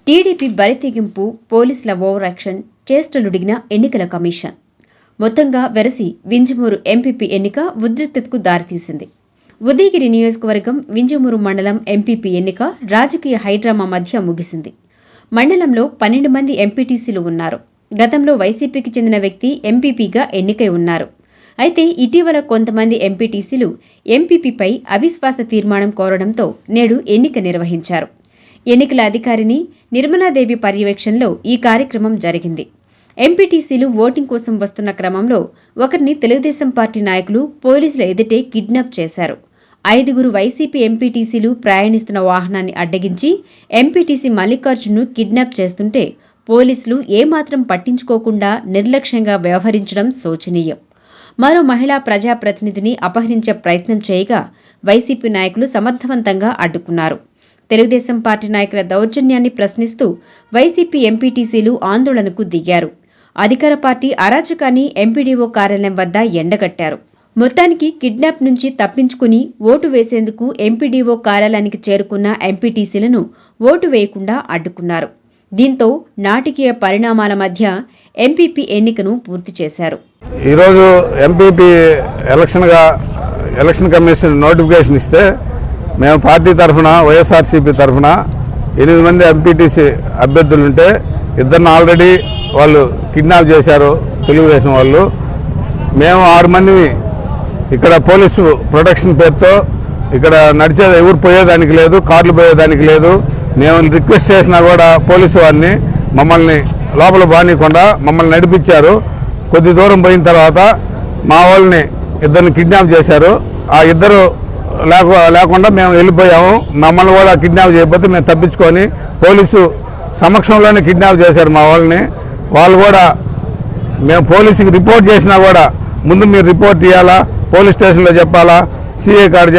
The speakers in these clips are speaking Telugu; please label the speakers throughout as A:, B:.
A: టీడీపీ బరితెగింపు, పోలీసుల ఓవర్ యాక్షన్, చేష్టలుడిగిన ఎన్నికల కమిషన్. మొత్తంగా వెరసి వింజమూరు ఎంపీపీ ఎన్నిక ఉద్రిక్తతకు దారితీసింది. ఉదయగిరి నియోజకవర్గం వింజమూరు మండలం ఎంపీపీ ఎన్నిక రాజకీయ హైడ్రామా మధ్య ముగిసింది. మండలంలో 12 మంది ఎంపీటీసీలు ఉన్నారు. గతంలో వైసీపీకి చెందిన వ్యక్తి ఎంపీపీగా ఎన్నికై ఉన్నారు. అయితే ఇటీవల కొంతమంది ఎంపీటీసీలు ఎంపీపీపై అవిశ్వాస తీర్మానం కోరడంతో నేడు ఎన్నిక నిర్వహించారు. ఎన్నికల అధికారిని నిర్మలాదేవి పర్యవేక్షణలో ఈ కార్యక్రమం జరిగింది. ఎంపీటీసీలు ఓటింగ్ కోసం వస్తున్న క్రమంలో ఒకరిని తెలుగుదేశం పార్టీ నాయకులు పోలీసుల ఎదుటే కిడ్నాప్ చేశారు. 5 వైసీపీ ఎంపీటీసీలు ప్రయాణిస్తున్న వాహనాన్ని అడ్డగించి ఎంపీటీసీ మల్లికార్జున్ను కిడ్నాప్ చేస్తుంటే పోలీసులు ఏమాత్రం పట్టించుకోకుండా నిర్లక్ష్యంగా వ్యవహరించడం శోచనీయం. మరో మహిళా ప్రజాప్రతినిధిని అపహరించే ప్రయత్నం చేయగా వైసీపీ నాయకులు సమర్థవంతంగా అడ్డుకున్నారు. తెలుగుదేశం పార్టీ నాయకుల దౌర్జన్యాన్ని ప్రశ్నిస్తూ వైసీపీ ఎంపీటీసీలు ఆందోళనకు దిగారు. అధికార పార్టీ అరాచకాన్ని ఎంపీడీఓ కార్యాలయం వద్ద ఎండగట్టారు. మొత్తానికి కిడ్నాప్ నుంచి తప్పించుకుని ఓటు వేసేందుకు ఎంపీడీఓ కార్యాలయానికి చేరుకున్న ఎంపీటీసీలను ఓటు వేయకుండా అడ్డుకున్నారు. దీంతో నాటకీయ పరిణామాల మధ్య ఎంపీపీ ఎన్నికను పూర్తి చేశారు.
B: ఈరోజు ఎంపీపీ ఎలక్షన్ కమిషన్ నోటిఫికేషన్ ఇస్తే మేము పార్టీ తరఫున వైఎస్ఆర్సీపీ తరఫున 8 మంది ఎంపీటీసీ అభ్యర్థులుంటే 2 ఆల్రెడీ వాళ్ళు కిడ్నాప్ చేశారు తెలుగుదేశం వాళ్ళు. మేము 6 మందిని ఇక్కడ పోలీసు ప్రొటెక్షన్ పేరుతో ఇక్కడ నడిచేది ఎవరు పోయేదానికి లేదు, కార్లు పోయేదానికి లేదు. మేము రిక్వెస్ట్ చేసినా కూడా పోలీసు వారిని మమ్మల్ని లోపల బానీయకుండా మమ్మల్ని నడిపించారు. కొద్ది దూరం పోయిన తర్వాత మా వాళ్ళని 2 కిడ్నాప్ చేశారు. ఆ 2 లేకుండా మేము వెళ్ళిపోయాము. మమ్మల్ని కూడా కిడ్నాప్ చేయకపోతే మేము తప్పించుకొని పోలీసు సమక్షంలోనే కిడ్నాప్ చేశారు మా వాళ్ళని. వాళ్ళు కూడా మేము పోలీసుకి రిపోర్ట్ చేసినా కూడా ముందు మీరు రిపోర్ట్ ఇవ్వాలా, పోలీస్ స్టేషన్లో చెప్పాలా, సీఏ గారి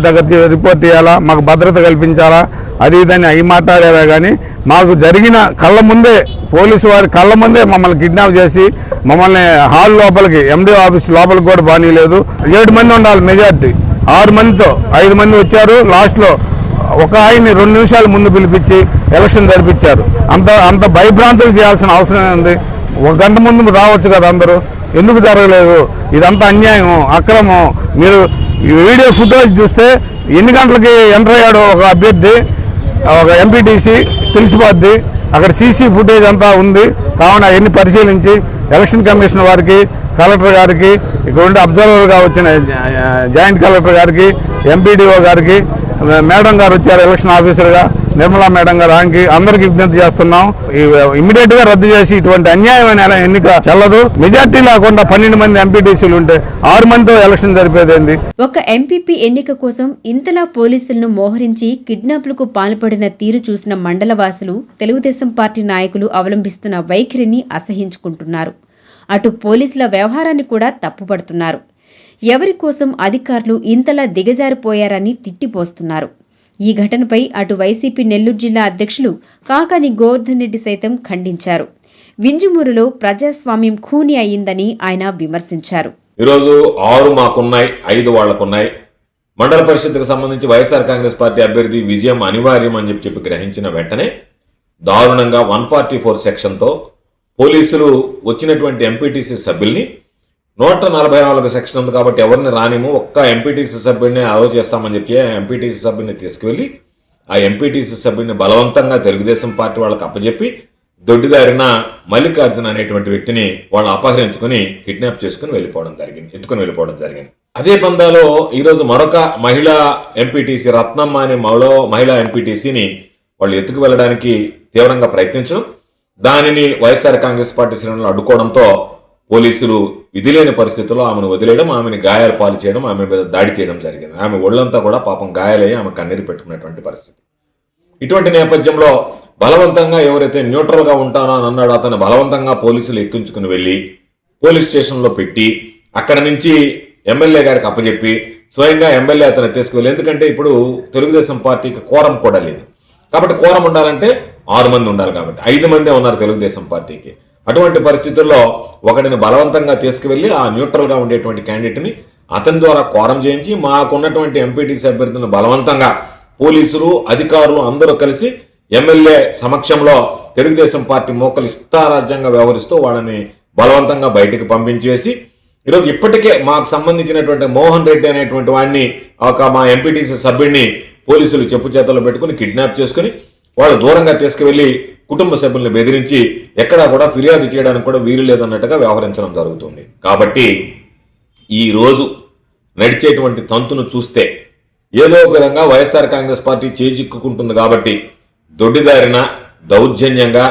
B: దగ్గర రిపోర్ట్ ఇవ్వాలా, మాకు భద్రత కల్పించాలా, అది ఇదని అవి మాట్లాడారా. కానీ మాకు జరిగిన కళ్ళ ముందే పోలీసు వారి కళ్ళ ముందే మమ్మల్ని కిడ్నాప్ చేసి మమ్మల్ని హాల్ లోపలికి ఎండీ ఆఫీస్ లోపలికి కూడా బానీలేదు. 7 మంది ఉండాలి మెజార్టీ, 6 మందితో 5 మంది వచ్చారు. లాస్ట్లో ఒక ఆయన్ని 2 నిమిషాల ముందు పిలిపించి ఎలక్షన్ జరిపించారు. అంత భయభ్రాంతులు చేయాల్సిన అవసరం ఉంది. 1 గంట ముందు రావచ్చు కదా అందరూ, ఎందుకు జరగలేదు? ఇదంతా అన్యాయం, అక్రమం. మీరు ఈ వీడియో ఫుటేజ్ చూస్తే ఎన్ని గంటలకి ఎంటర్ అయ్యాడో ఒక అభ్యర్థి, ఒక ఎంపీటీసీ తెలిసిపోద్ది. అక్కడ సీసీ ఫుటేజ్ అంతా ఉంది. కావున అవన్నీ పరిశీలించి ఎలక్షన్ కమిషన్ వారికి, కలెక్టర్ గారికి, ఇక్కడ ఉండే అబ్జర్వర్గా వచ్చిన జాయింట్ కలెక్టర్ గారికి, ఎంపీడీఓ గారికి, మేడం గారు వచ్చారు ఎలక్షన్ ఆఫీసర్గా, నిర్మలా మేడం గారు, అందరికీ విజ్ఞప్తి చేస్తున్నాం. ఇమ్మీడియట్ గా రద్దు చేసి ఇటువంటి అన్యాయమైన ఎన్నిక చెల్లదు. మెజార్టీ లేకుండా 12 మంది ఎంపీటీసీలు ఉంటే 6 మందితో ఎలక్షన్ జరిపేదేంది?
A: ఒక ఎంపీపీ ఎన్నిక కోసం ఇంతలా పోలీసులను మోహరించి కిడ్నాప్లకు పాల్పడిన తీరు చూసిన మండలవాసులు తెలుగుదేశం పార్టీ నాయకులు అవలంబిస్తున్న వైఖరిని అసహించుకుంటున్నారు. అటు పోలీసుల వ్యవహారాన్ని కూడా తప్పుపడుతున్నారు. ఎవరి కోసం అధికారులు ఇంతలా దిగజారిపోయారని తిట్టిపోస్తున్నారు. ఈ ఘటనపై అటు వైసీపీ నెల్లూరు జిల్లా అధ్యక్షులు కాకాని గోవర్ధన్ రెడ్డి సైతం ఖండించారు. వింజమూరులో ప్రజాస్వామ్యం ఖూనీ అయ్యిందని ఆయన విమర్శించారు.
C: ఈరోజు 6 మాకున్నాయి, 5 వాళ్లకున్నాయి. మండల పరిషత్కు సంబంధించి వైఎస్ఆర్ కాంగ్రెస్ పార్టీ అభ్యర్థి విజయం అనివార్యం అని చెప్పి గ్రహించిన వెంటనే దారుణంగా 144 సెక్షన్తో పోలీసులు వచ్చినటువంటి ఎంపీటీసీ సభ్యుల్ని 144 సెక్షన్ ఉంది కాబట్టి ఎవరిని రానిము, ఒక్క ఎంపీటీసీ సభ్యుడిని అలౌ చేస్తామని చెప్పి ఎంపీటీసీ సభ్యుని తీసుకువెళ్ళి ఆ ఎంపీటీసీ సభ్యుని బలవంతంగా తెలుగుదేశం పార్టీ వాళ్ళకి అప్పచెప్పి దొడ్డిదారిన మల్లికార్జున అనేటువంటి వ్యక్తిని వాళ్ళు అపహరించుకుని కిడ్నాప్ చేసుకుని ఎత్తుకుని వెళ్ళిపోవడం జరిగింది. అదే పందాలో ఈరోజు మరొక మహిళా ఎంపీటీసీ రత్నమ్మ అనే మహిళా ఎంపీటీసీని వాళ్ళు ఎత్తుకు వెళ్ళడానికి తీవ్రంగా ప్రయత్నించడం, దానిని వైఎస్ఆర్ కాంగ్రెస్ పార్టీ శ్రేణులు అడ్డుకోవడంతో పోలీసులు విధి లేని పరిస్థితుల్లో ఆమెను వదిలేయడం, ఆమెను గాయాలు పాలు చేయడం, ఆమె మీద దాడి చేయడం జరిగింది. ఆమె ఒళ్ళంతా కూడా పాపం గాయాలయ్యి ఆమె కన్నీరు పెట్టుకున్నటువంటి పరిస్థితి. ఇటువంటి నేపథ్యంలో బలవంతంగా ఎవరైతే న్యూట్రల్గా ఉంటానో అని అన్నాడో అతను బలవంతంగా పోలీసులు ఎక్కించుకుని వెళ్ళి పోలీస్ స్టేషన్లో పెట్టి అక్కడ నుంచి ఎమ్మెల్యే గారికి అప్పచెప్పి స్వయంగా ఎమ్మెల్యే అతను తీసుకువెళ్ళి, ఎందుకంటే ఇప్పుడు తెలుగుదేశం పార్టీకి కోరం కూడా లేదు కాబట్టి, కోరం ఉండాలంటే 6 మంది ఉండాలి కాబట్టి 5 మందే ఉన్నారు తెలుగుదేశం పార్టీకి. అటువంటి పరిస్థితుల్లో ఒకటిని బలవంతంగా తీసుకువెళ్ళి ఆ న్యూట్రల్గా ఉండేటువంటి క్యాండిడేట్ని అతని ద్వారా కోరం చేయించి మాకున్నటువంటి ఎంపీటీసీ అభ్యర్థులను బలవంతంగా పోలీసులు, అధికారులు అందరూ కలిసి ఎమ్మెల్యే సమక్షంలో తెలుగుదేశం పార్టీ మోకలు ఇష్టారాజ్యంగా వ్యవహరిస్తూ వాళ్ళని బలవంతంగా బయటికి పంపించేసి ఈరోజు ఇప్పటికే మాకు సంబంధించినటువంటి మోహన్ రెడ్డి అనేటువంటి వాడిని మా ఎంపీటీసీ సభ్యుడిని పోలీసులు చెప్పు చేతల్లో పెట్టుకుని కిడ్నాప్ చేసుకుని వాళ్ళు దూరంగా తీసుకువెళ్లి కుటుంబ సభ్యుల్ని బెదిరించి ఎక్కడా కూడా ఫిర్యాదు చేయడానికి కూడా వీలు లేదన్నట్టుగా వ్యవహరించడం జరుగుతుంది. కాబట్టి ఈ రోజు నడిచేటువంటి తంతును చూస్తే ఏదో ఒక విధంగా వైఎస్ఆర్ కాంగ్రెస్ పార్టీ చేజిక్కుంటుంది. కాబట్టి దొడ్డిదారిన దౌర్జన్యంగా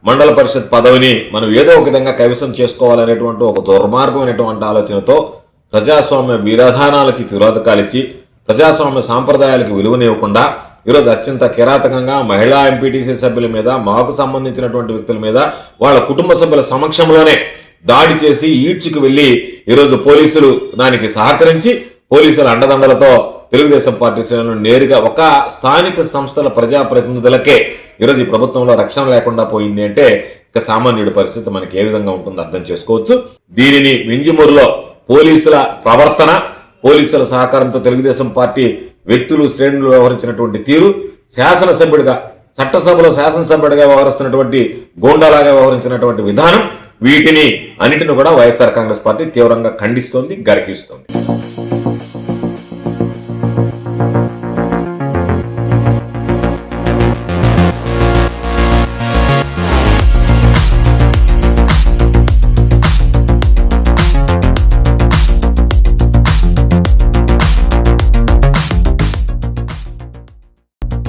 C: మండల పరిషత్ పదవిని మనం ఏదో ఒక విధంగా కైవసం చేసుకోవాలనేటువంటి ఒక దుర్మార్గమైనటువంటి ఆలోచనతో ప్రజాస్వామ్య విధానాలకి తిరోధకాలిచ్చి ప్రజాస్వామ్య సాంప్రదాయాలకు విలువనివ్వకుండా ఈరోజు అత్యంత కిరాతకంగా మహిళా ఎంపీటీసీ సభ్యుల మీద, మాకు సంబంధించినటువంటి వ్యక్తుల మీద వాళ్ళ కుటుంబ సభ్యుల సమక్షంలోనే దాడి చేసి ఈడ్చుకు వెళ్లి ఈరోజు పోలీసులు దానికి సహకరించి పోలీసుల అండదండలతో తెలుగుదేశం పార్టీ శ్రేణులను నేరుగా ఒక స్థానిక సంస్థల ప్రజాప్రతినిధులకే ఈరోజు ఈ ప్రభుత్వంలో రక్షణ లేకుండా పోయింది అంటే ఇక సామాన్యుడి పరిస్థితి మనకి ఏ విధంగా ఉంటుందో అర్థం చేసుకోవచ్చు. దీనిని వింజమూరులో పోలీసుల ప్రవర్తన, పోలీసుల సహకారంతో తెలుగుదేశం పార్టీ వ్యక్తులు శ్రేణులు వ్యవహరించినటువంటి తీరు, శాసనసభ్యుడిగా చట్టసభలో శాసనసభ్యుడిగా వ్యవహరిస్తున్నటువంటి గోండాలాగా వ్యవహరించినటువంటి విధానం, వీటిని అన్నిటిని కూడా వైఎస్ఆర్ కాంగ్రెస్ పార్టీ తీవ్రంగా ఖండిస్తోంది, గర్హిస్తోంది.